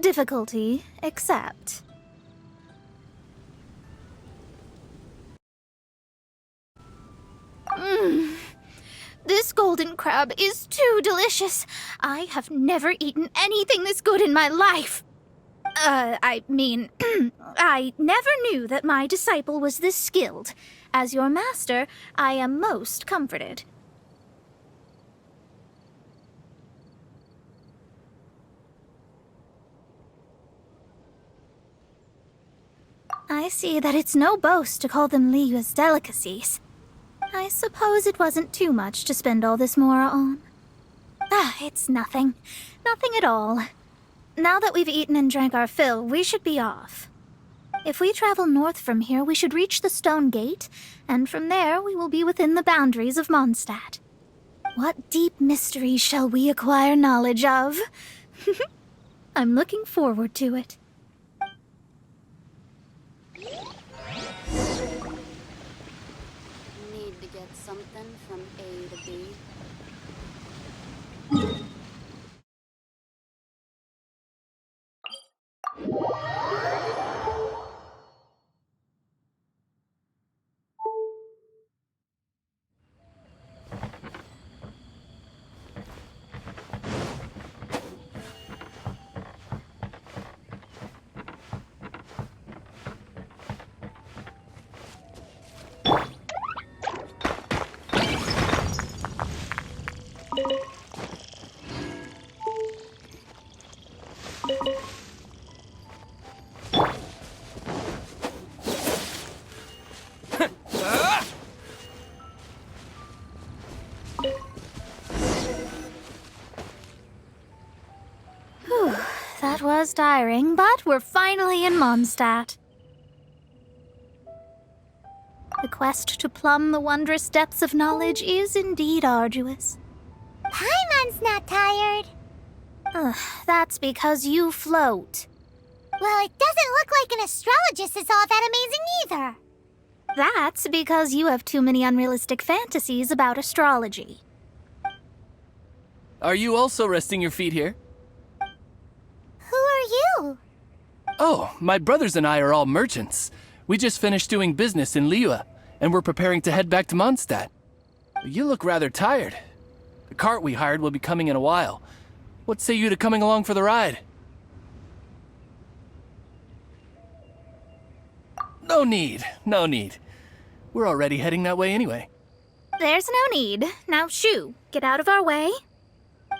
difficulty, accept. This golden crab is too delicious. I have never eaten anything this good in my life. I never knew that my disciple was this skilled. As your master, I am most comforted. I see that it's no boast to call them Liyue's delicacies. I suppose it wasn't too much to spend all this mora on. It's nothing. Nothing at all. Now that we've eaten and drank our fill, we should be off. If we travel north from here, we should reach the Stone Gate, and from there we will be within the boundaries of Mondstadt. What deep mysteries shall we acquire knowledge of? I'm looking forward to it. Need to get something from A to B. That was tiring, but we're finally in Mondstadt. The quest to plumb the wondrous depths of knowledge is indeed arduous. Paimon's not tired. That's because you float. Well, it doesn't look like an astrologist is all that amazing either. That's because you have too many unrealistic fantasies about astrology. Are you also resting your feet here? Who are you? Oh, my brothers and I are all merchants. We just finished doing business in Liyue, and we're preparing to head back to Mondstadt. You look rather tired. The cart we hired will be coming in a while. What say you to coming along for the ride? No need, no need. We're already heading that way anyway. There's no need. Now shoo, get out of our way.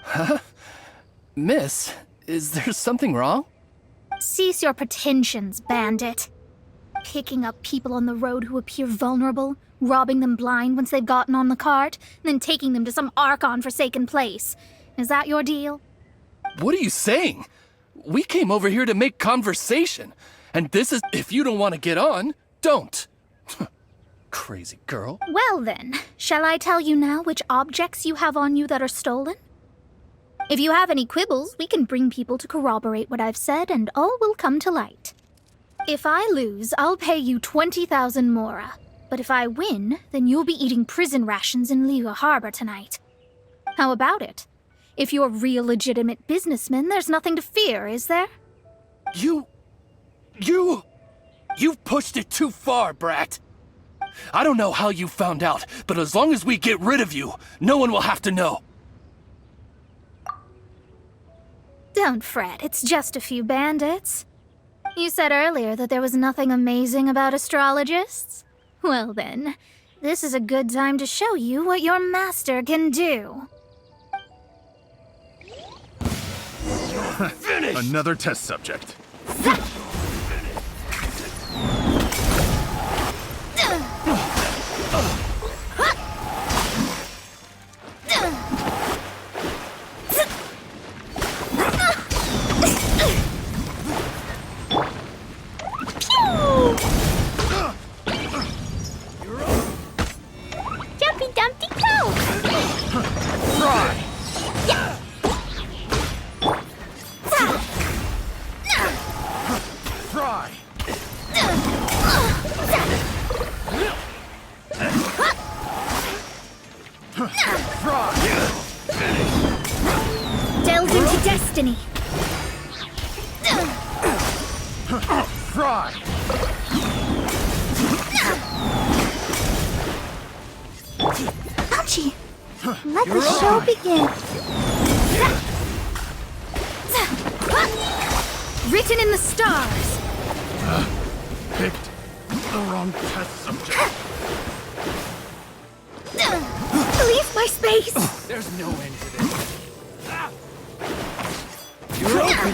Huh? Miss, is there something wrong? Cease your pretensions, bandit. Picking up people on the road who appear vulnerable, robbing them blind once they've gotten on the cart, and then taking them to some Archon-forsaken place. Is that your deal? What are you saying? We came over here to make conversation. And this is, if you don't want to get on, don't. Crazy girl. Well then, shall I tell you now which objects you have on you that are stolen? If you have any quibbles, we can bring people to corroborate what I've said, and all will come to light. If I lose, I'll pay you 20,000 mora. But if I win, then you'll be eating prison rations in Liyue Harbor tonight. How about it? If you're real legitimate businessmen, there's nothing to fear, is there? You've pushed it too far, brat. I don't know how you found out, but as long as we get rid of you, no one will have to know. Don't fret, it's just a few bandits. You said earlier that there was nothing amazing about astrologists? Well then, this is a good time to show you what your master can do. Another test subject. Jumpy Dumpty Go! Try! Fry! Ouchie! Let the show begin. Written in the stars. Picked the wrong test subject. Leave my space. There's no end to this. You're open.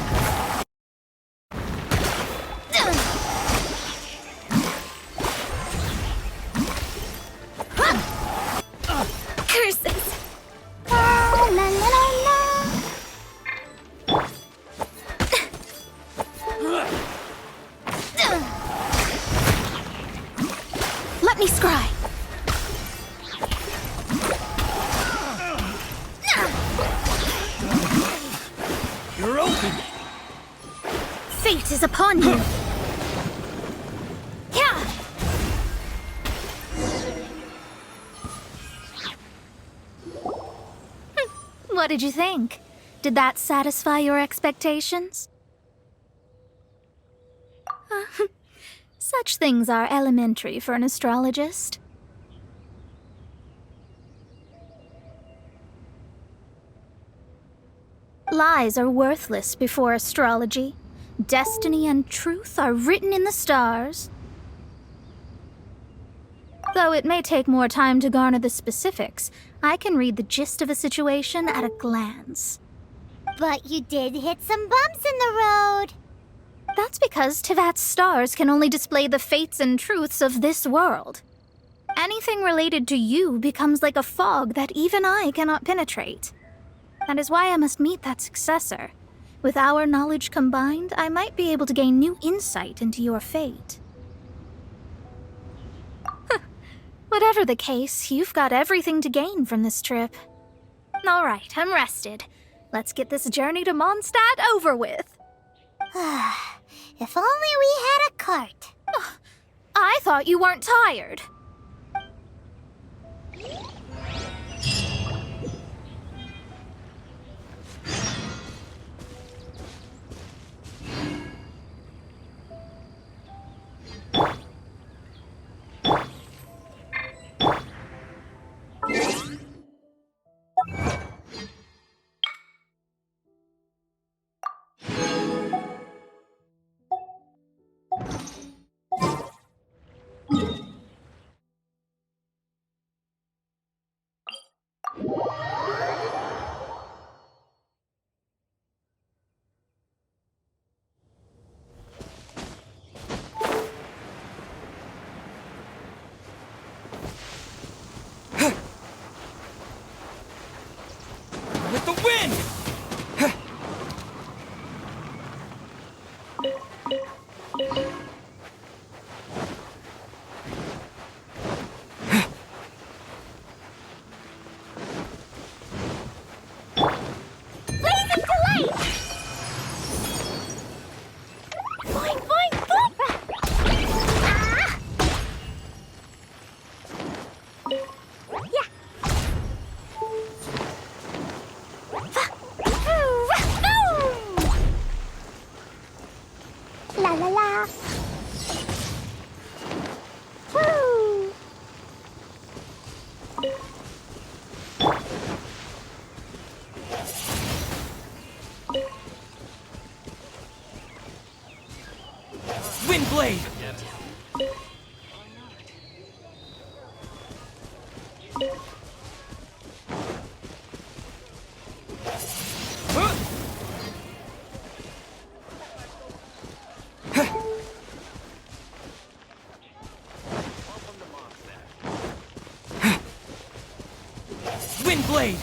Curses. La la la la. Let me scry. You're open. Fate is upon you. Yeah. What did you think? Did that satisfy your expectations? Such things are elementary for an astrologist. Lies are worthless before astrology. Destiny and truth are written in the stars. Though it may take more time to garner the specifics, I can read the gist of a situation at a glance. But you did hit some bumps in the road. That's because Tevat's stars can only display the fates and truths of this world. Anything related to you becomes like a fog that even I cannot penetrate. That is why I must meet that successor. With our knowledge combined, I might be able to gain new insight into your fate. Whatever the case, you've got everything to gain from this trip. All right, I'm rested. Let's get this journey to Mondstadt over with. If only we had a cart. I thought you weren't tired. With the wind! Blazing delight! Boing, boing, boing! Ah! Yeah. La la la. Woo! Windblade! Windblade!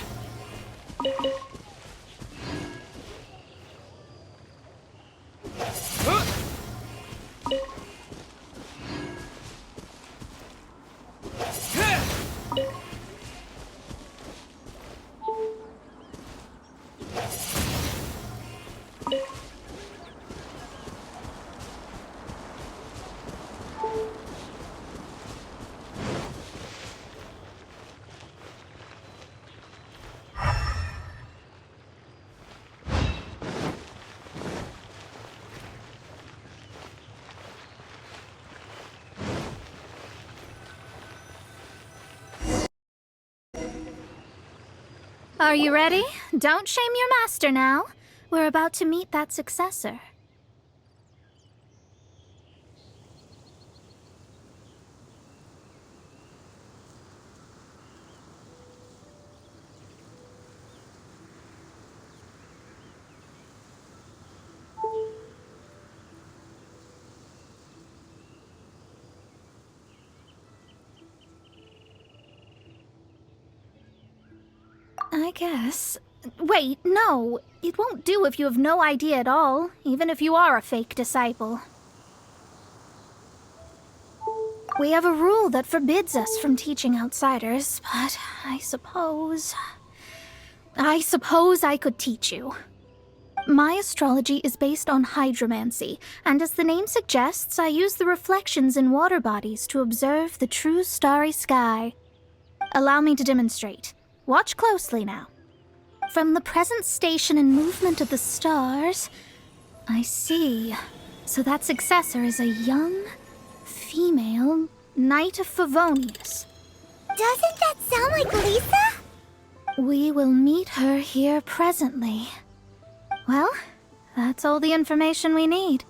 Are you ready? Don't shame your master now. We're about to meet that successor. I guess. Wait, no. It won't do if you have no idea at all, even if you are a fake disciple. We have a rule that forbids us from teaching outsiders, but I suppose I could teach you. My astrology is based on hydromancy, and as the name suggests, I use the reflections in water bodies to observe the true starry sky. Allow me to demonstrate. Watch closely now. From the present station and movement of the stars, I see. So that successor is a young, female Knight of Favonius. Doesn't that sound like Lisa? We will meet her here presently. Well, that's all the information we need.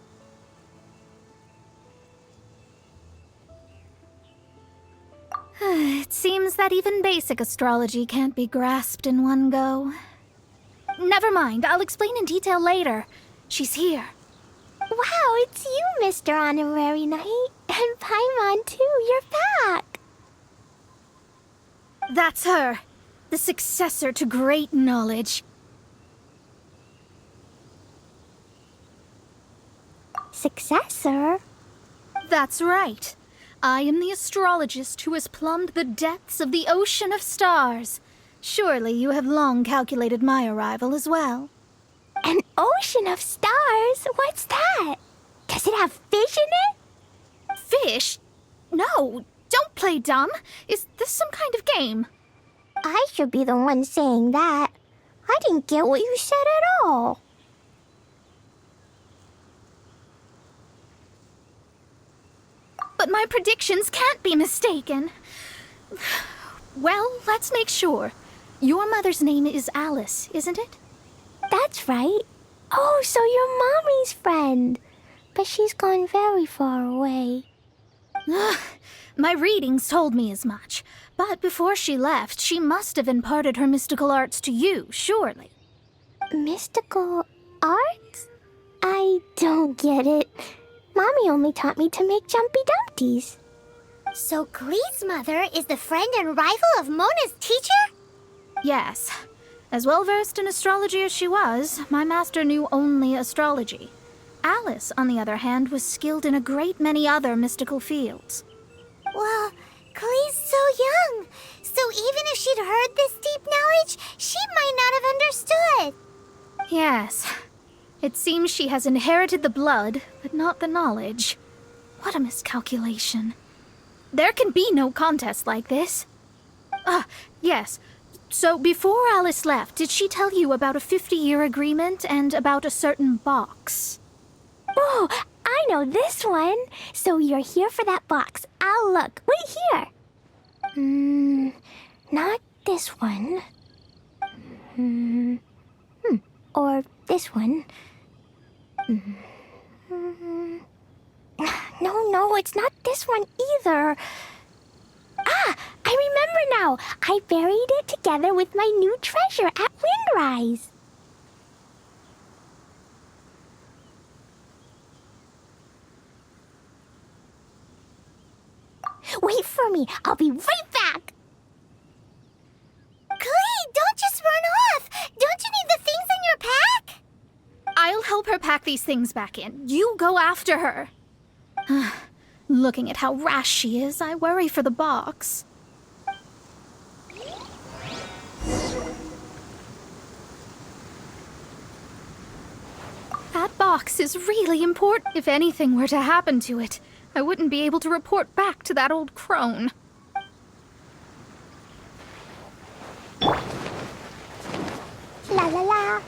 It seems that even basic astrology can't be grasped in one go. Never mind, I'll explain in detail later. She's here. Wow, it's you, Mr. Honorary Knight. And Paimon, too. You're back. That's her. The successor to great knowledge. Successor? That's right. I am the astrologist who has plumbed the depths of the ocean of stars. Surely you have long calculated my arrival as well. An ocean of stars? What's that? Does it have fish in it? Fish? No, don't play dumb. Is this some kind of game? I should be the one saying that. I didn't get what you said at all. But my predictions can't be mistaken. Well, let's make sure. Your mother's name is Alice, isn't it? That's right. Oh, so you're Mommy's friend. But she's gone very far away. My readings told me as much. But before she left, she must have imparted her mystical arts to you, surely. Mystical arts? I don't get it. Mommy only taught me to make Jumpy Dumpties. So Glee's mother is the friend and rival of Mona's teacher? Yes. As well versed in astrology as she was, my master knew only astrology. Alice, on the other hand, was skilled in a great many other mystical fields. Well, Glee's so young. So even if she'd heard this deep knowledge, she might not have understood. Yes. It seems she has inherited the blood, but not the knowledge. What a miscalculation. There can be no contest like this. Yes. So before Alice left, did she tell you about a 50-year agreement and about a certain box? Oh, I know this one. So you're here for that box. I'll look. Wait here. Not this one. Or this one. No, it's not this one either. I remember now. I buried it together with my new treasure at Windrise. Wait for me. I'll be right back. Glee, don't just run off. Don't you need the things in your pack? I'll help her pack these things back in. You go after her. Looking at how rash she is, I worry for the box. That box is really important. If anything were to happen to it, I wouldn't be able to report back to that old crone. La la la.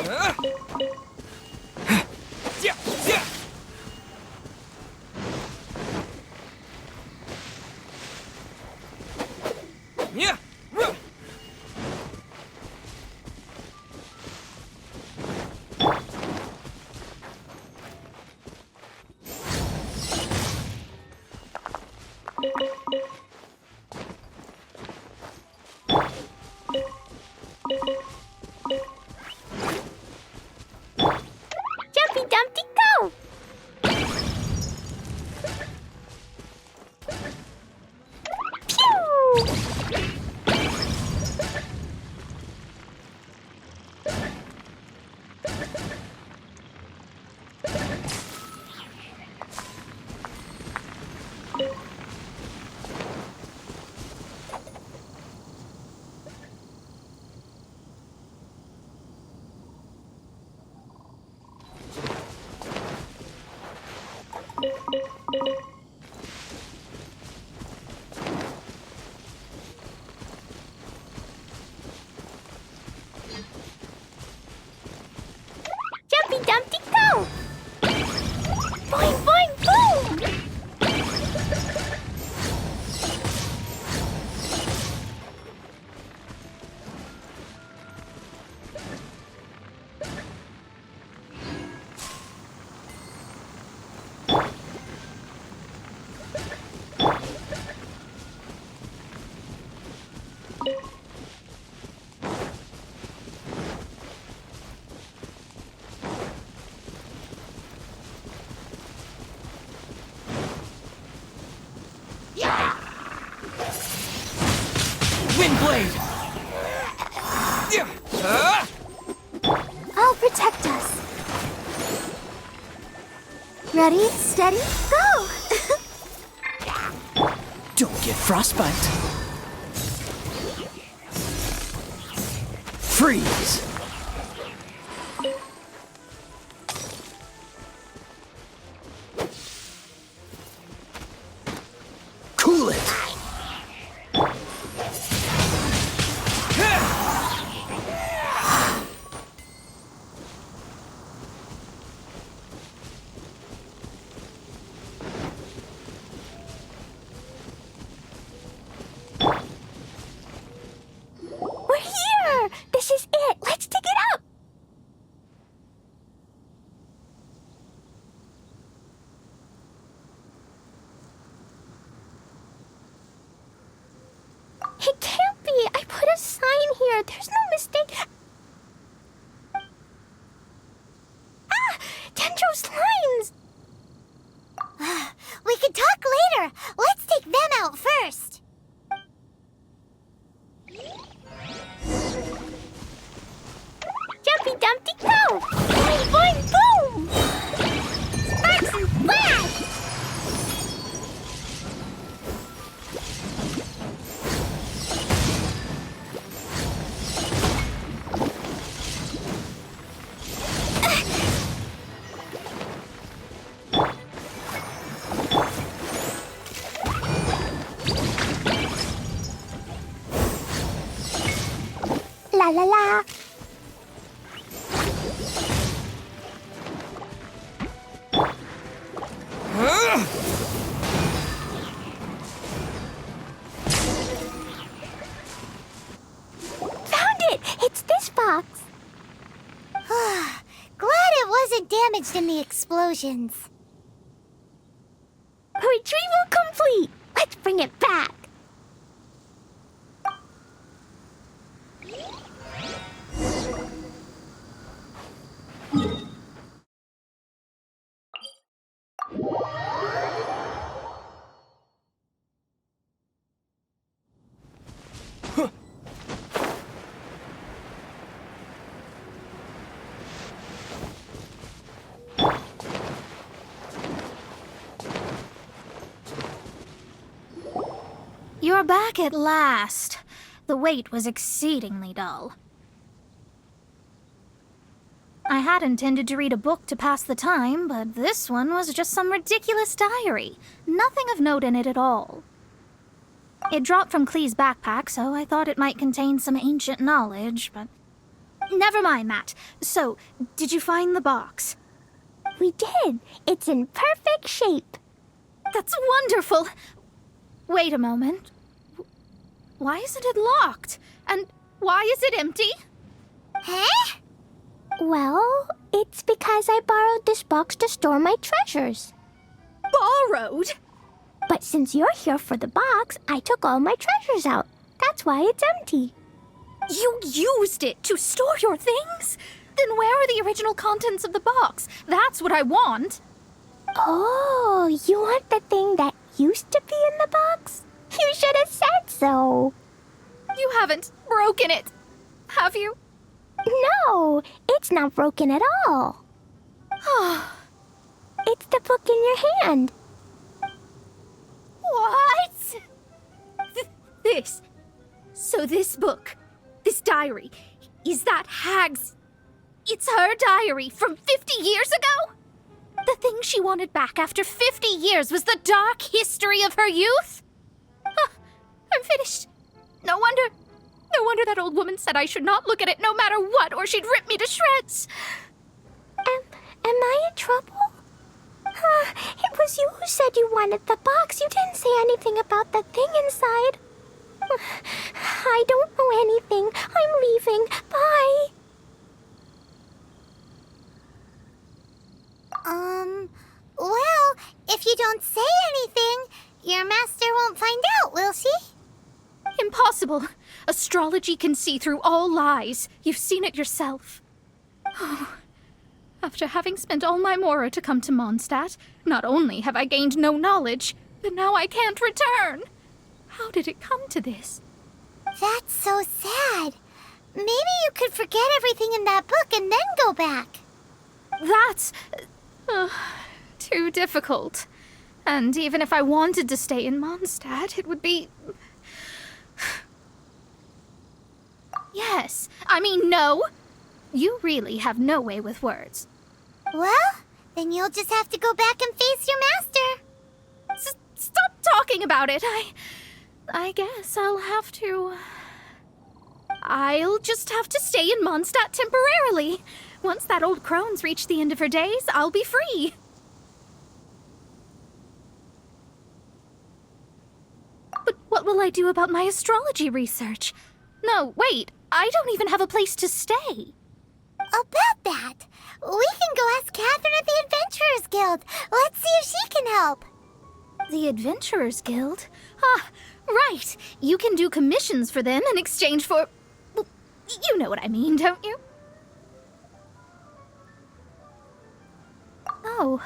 Yeah, yeah. Yeah. Ruh. Jumpy Dumpty, go! Pew! Jumpy Dumpty, go! Boing, boing, boom! Windblade. Yeah. I'll protect us. Ready, steady, go! Don't get frostbite. Freeze. Cool it. We're here! This is it! Let's dig it up! It can't be! I put a sign here! There's no mistake! Ah! Dendro slimes! We can talk later! Let's take them out first! Jumpy Dumpty, go! Boing, boing, boom! Sparks and splash! La la la! Found it! It's this box. Glad it wasn't damaged in the explosions. Retrieval complete! Let's bring it back. You're back at last. The wait was exceedingly dull. I had intended to read a book to pass the time, but this one was just some ridiculous diary. Nothing of note in it at all. It dropped from Klee's backpack, so I thought it might contain some ancient knowledge, but Never mind that. So, did you find the box? We did. It's in perfect shape. That's wonderful. Wait a moment. Why isn't it locked? And why is it empty? Huh? Well, it's because I borrowed this box to store my treasures. Borrowed? But since you're here for the box, I took all my treasures out. That's why it's empty. You used it to store your things? Then where are the original contents of the box? That's what I want. Oh, you want the thing that used to be in the box? You should have said so. You haven't broken it, have you? No, it's not broken at all. It's the book in your hand. What? This. So this book, this diary, is that Hag's... It's her diary from 50 years ago? The thing she wanted back after 50 years was the dark history of her youth? Huh, I'm finished. No wonder that old woman said I should not look at it no matter what, or she'd rip me to shreds. Am I in trouble? It was you who said you wanted the box. You didn't say anything about the thing inside. I don't know anything. I'm leaving. Bye. Well, if you don't say anything, your master won't find out, will she? Impossible. Astrology can see through all lies. You've seen it yourself. Oh. After having spent all my mora to come to Mondstadt, not only have I gained no knowledge, but now I can't return. How did it come to this? That's so sad. Maybe you could forget everything in that book and then go back. That's... too difficult. And even if I wanted to stay in Mondstadt, it would be... Yes, I mean no. You really have no way with words. Well, then you'll just have to go back and face your master. Stop talking about it. I guess I'll have to... I'll just have to stay in Mondstadt temporarily. Once that old crone's reached the end of her days, I'll be free. But what will I do about my astrology research? No, wait, I don't even have a place to stay. About that, we can go ask Catherine at the Adventurers Guild. Let's see if she can help. The Adventurers Guild? Ah, right. You can do commissions for them in exchange for... Well, you know what I mean, don't you? Oh,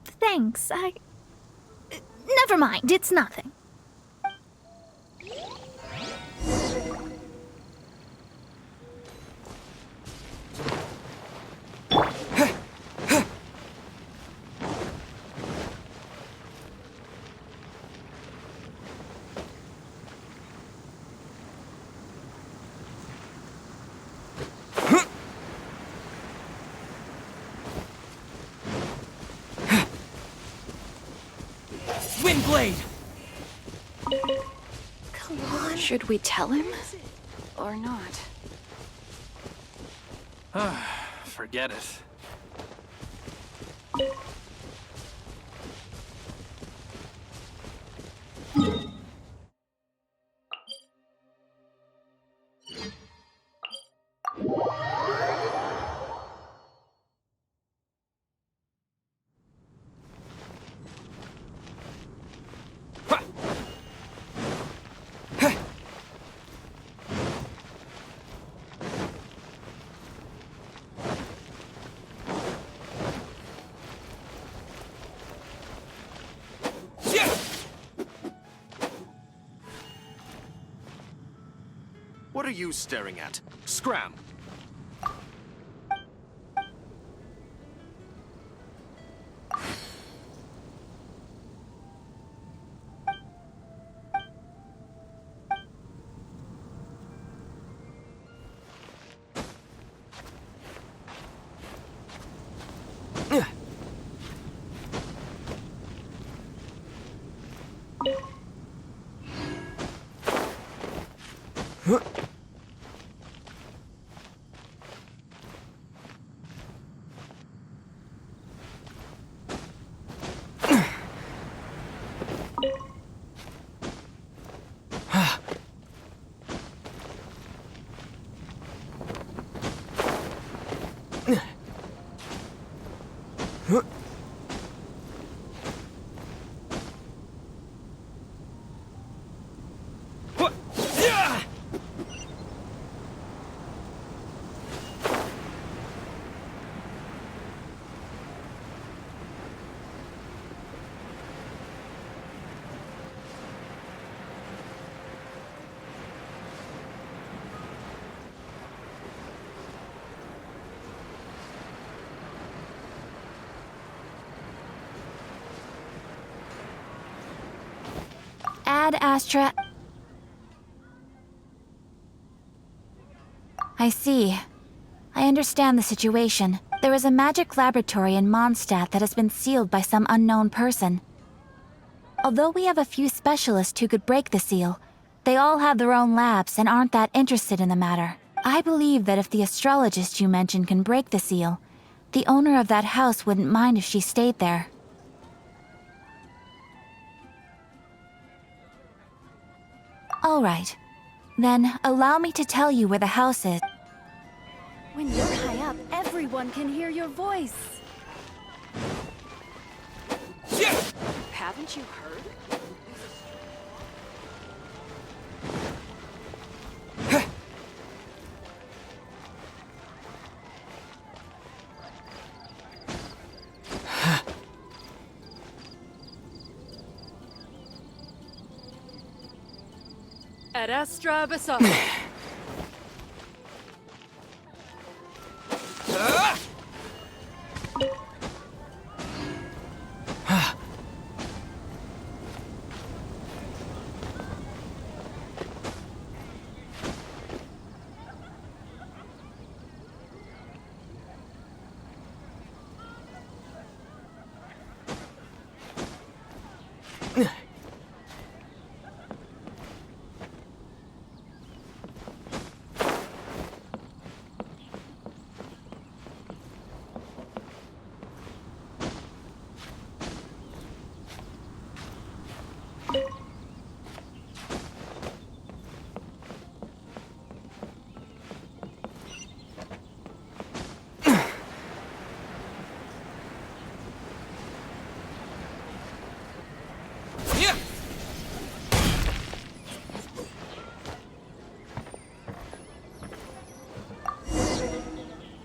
thanks. Never mind, it's nothing. Windblade! Should we tell him? Or not? Forget it. What are you staring at? Scram! Ad Astra. I see. I understand the situation. There is a magic laboratory in Mondstadt that has been sealed by some unknown person. Although we have a few specialists who could break the seal, they all have their own labs and aren't that interested in the matter. I believe that if the astrologist you mentioned can break the seal, the owner of that house wouldn't mind if she stayed there. All right. Then, allow me to tell you where the house is. When you're high up, everyone can hear your voice. Haven't you heard? Ad Astra Abyssa.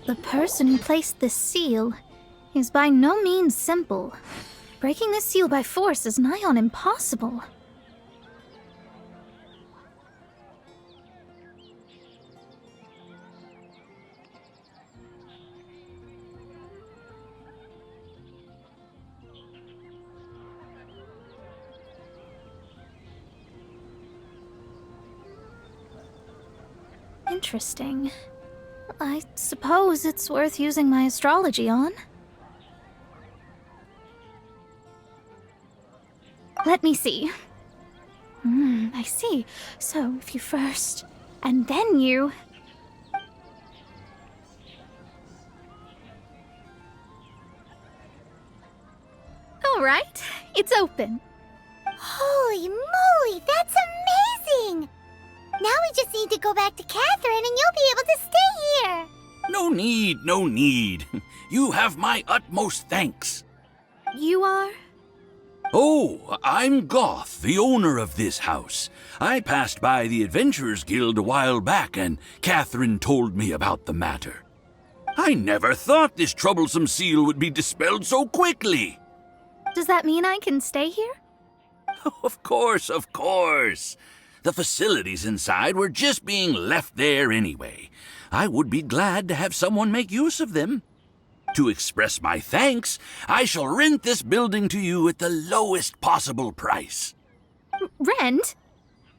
The person who placed this seal is by no means simple. Breaking this seal by force is nigh on impossible. Interesting. I suppose it's worth using my astrology on. Let me see. I see. So, if you first, and then you... Alright, it's open. Holy moly, that's amazing! Now we just need to go back to Catherine and you'll be able to stay here. No need, no need. You have my utmost thanks. You are? Oh, I'm Goth, the owner of this house. I passed by the Adventurers Guild a while back, and Catherine told me about the matter. I never thought this troublesome seal would be dispelled so quickly. Does that mean I can stay here? Of course, of course. The facilities inside were just being left there anyway. I would be glad to have someone make use of them. To express my thanks, I shall rent this building to you at the lowest possible price. Rent?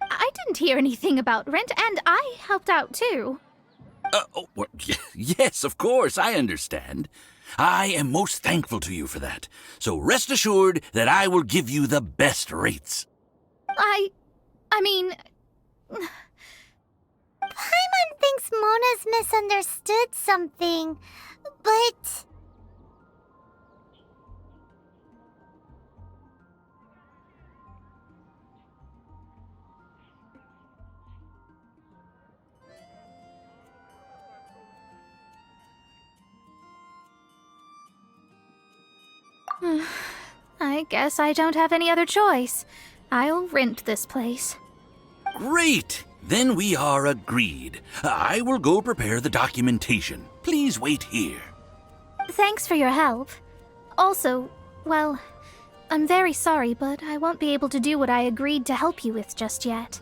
I didn't hear anything about rent, and I helped out too. Yes, of course, I understand. I am most thankful to you for that. So rest assured that I will give you the best rates. I mean... Paimon thinks Mona's misunderstood something, but... I guess I don't have any other choice. I'll rent this place. Great! Then we are agreed. I will go prepare the documentation. Please wait here. Thanks for your help. Also, well, I'm very sorry, but I won't be able to do what I agreed to help you with just yet.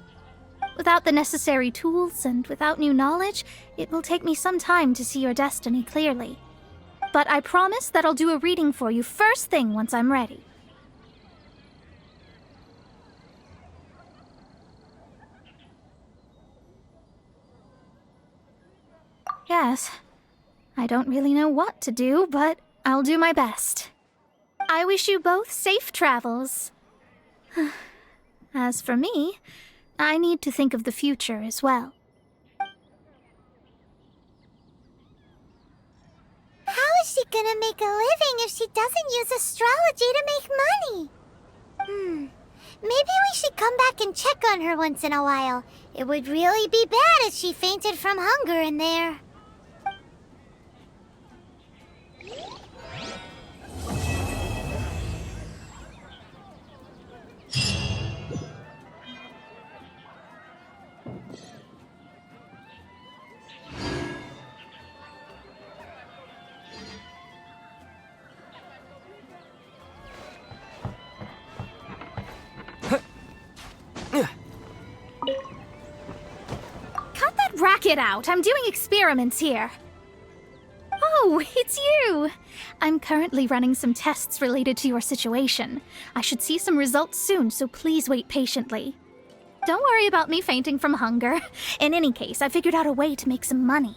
Without the necessary tools and without new knowledge, it will take me some time to see your destiny clearly. But I promise that I'll do a reading for you first thing once I'm ready. Yes, I don't really know what to do, but I'll do my best. I wish you both safe travels. As for me, I need to think of the future as well. How is she gonna make a living if she doesn't use astrology to make money? Maybe we should come back and check on her once in a while. It would really be bad if she fainted from hunger in there. Cut that racket out! I'm doing experiments here. Oh, it's you! I'm currently running some tests related to your situation. I should see some results soon, so please wait patiently. Don't worry about me fainting from hunger. In any case, I figured out a way to make some money.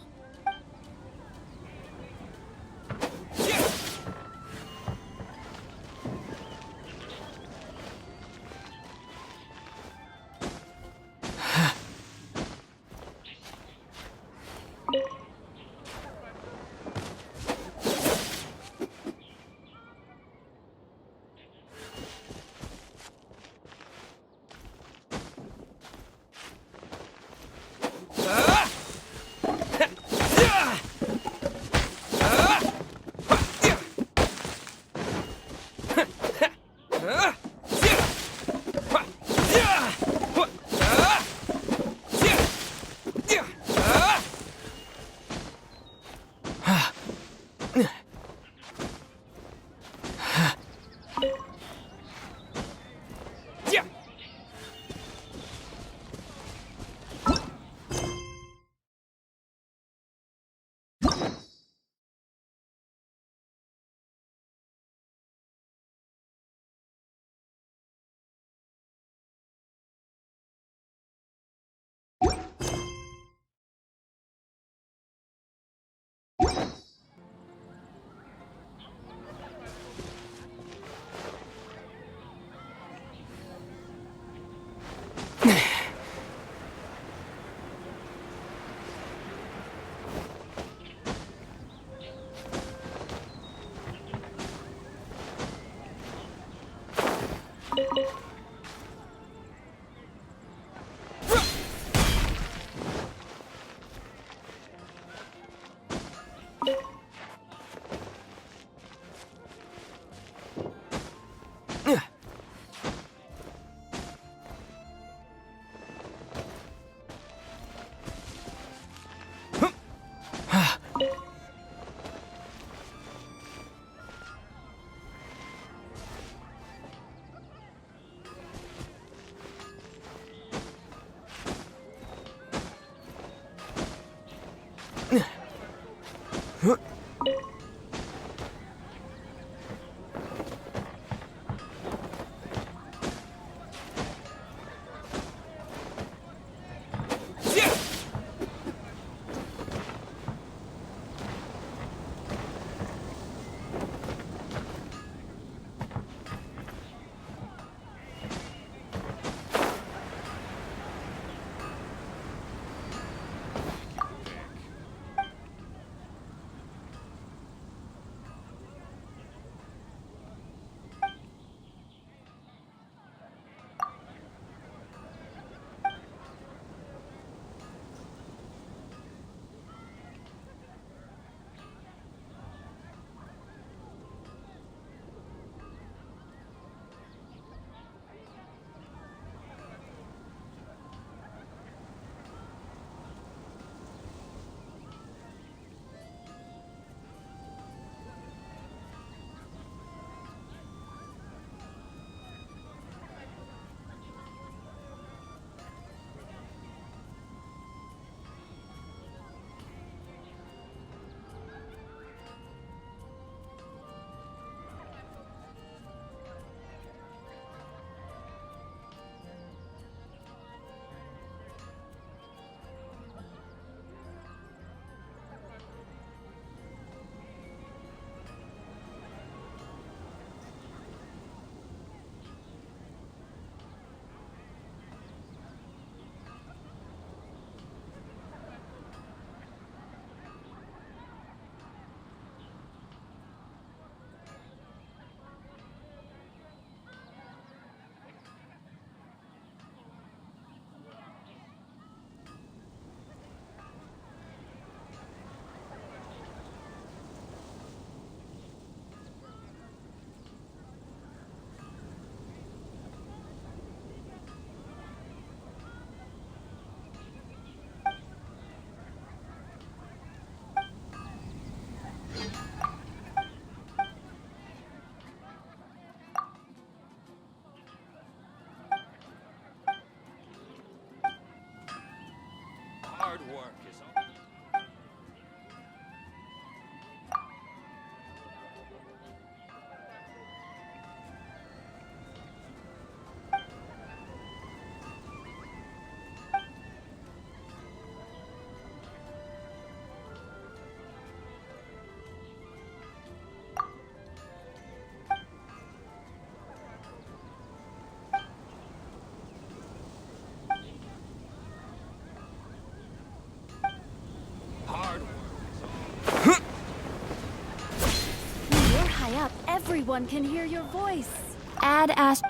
Everyone can hear your voice. Ad Ast.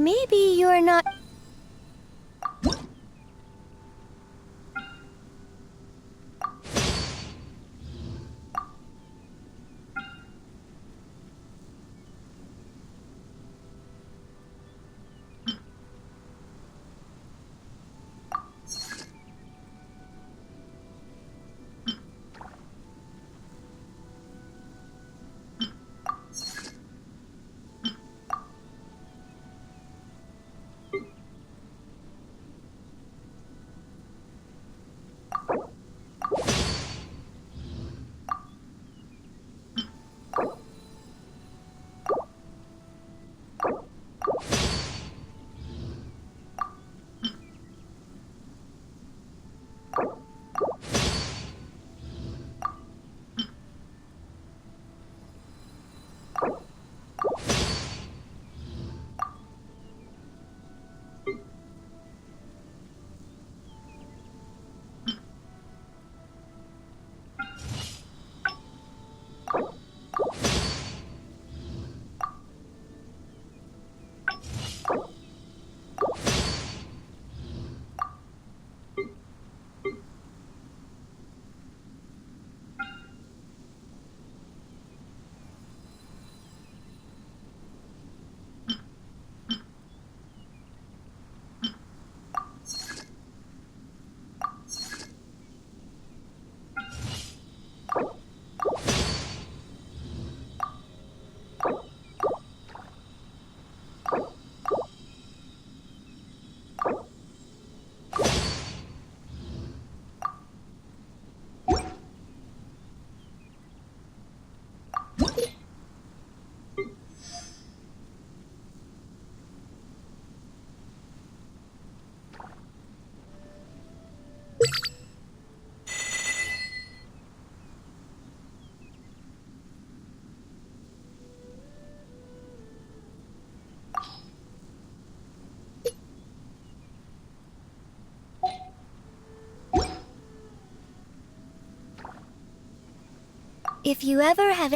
Maybe you're not. If you ever have.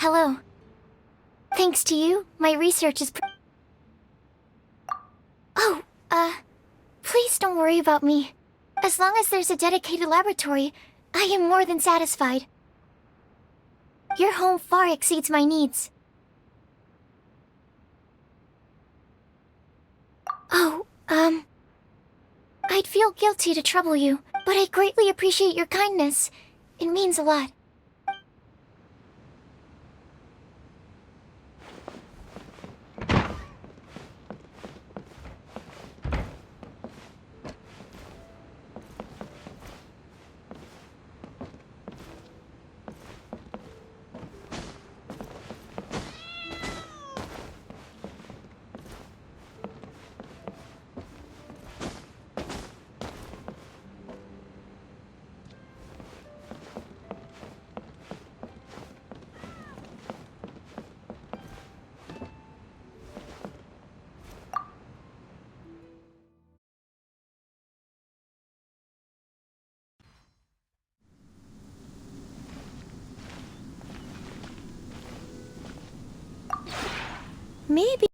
Hello. Thanks to you, my research is Oh, please don't worry about me. As long as there's a dedicated laboratory, I am more than satisfied. Your home far exceeds my needs. Oh, I'd feel guilty to trouble you, but I greatly appreciate your kindness. It means a lot. Maybe